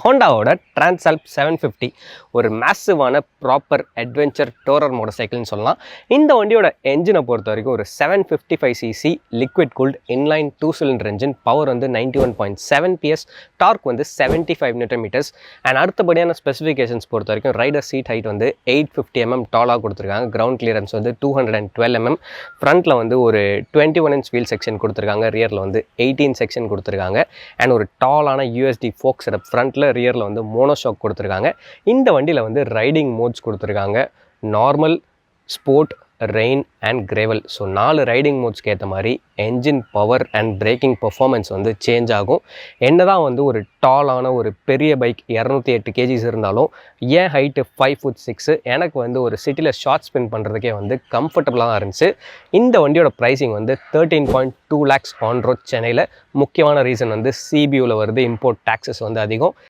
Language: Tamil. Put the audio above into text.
ஹோண்டாவோட டிரான்ஸால்ப் 750 ஒரு மேசிவான ப்ராப்பர் அட்வென்ச்சர் டோரர் மோட்டார் சைக்கிள்னு சொல்லலாம். இந்த வண்டியோட என்ஜினை பொறுத்த வரைக்கும் ஒரு 755cc liquid cooled inline 2 cylinder engine. Power வந்து 91.7 PS, டார்க் வந்து 75 Nm. அண்ட் அடுத்தபடியான ஸ்பெசிஃபிகேஷன்ஸ் பொறுத்த வரைக்கும் ரைடர் சீட் ஹைட் வந்து 850 mm டாலாக கொடுத்துருக்காங்க. கிரவுண்ட் கிளியரன்ஸ் வந்து 212 mm. ஃப்ரண்ட்டில் வந்து ஒரு 21 inch வீல் செக்ஷன் கொடுத்துருக்காங்க. ரியரில் வந்து 18 செக்ஷன் கொடுத்துருக்காங்க. அண்ட் ஒரு டாலான யூஎஸ்டி ஃபோக் செட்டப். ஃப்ரண்ட்டில் ரியரில் வந்து மோனோஷாக் கொடுத்துருக்காங்க. இந்த வண்டியில் வந்து ரைடிங் மோட்ஸ் கொடுத்துருக்காங்க. Normal, sport, rain and gravel. So 4 riding மோட்ஸ்க்கு ஏற்ற மாதிரி engine power and braking performance வந்து சேஞ்ச் ஆகும். என்ன தான் வந்து ஒரு டாலான ஒரு பெரிய பைக் 208 kgs இருந்தாலும் ஏன் ஹைட்டு 5'6" எனக்கு வந்து ஒரு சிட்டியில் ஷார்ட் ஸ்பின் பண்ணுறதுக்கே வந்து கம்ஃபர்டபுளாக தான் இருந்துச்சு. இந்த வண்டியோட ப்ரைஸிங் வந்து 13.2 lakhs ஆன் ரோட் சென்னையில். முக்கியமான ரீசன் வந்து சிபியூவில் வருது, இம்போர்ட் டேக்ஸஸ் வந்து அதிகம்.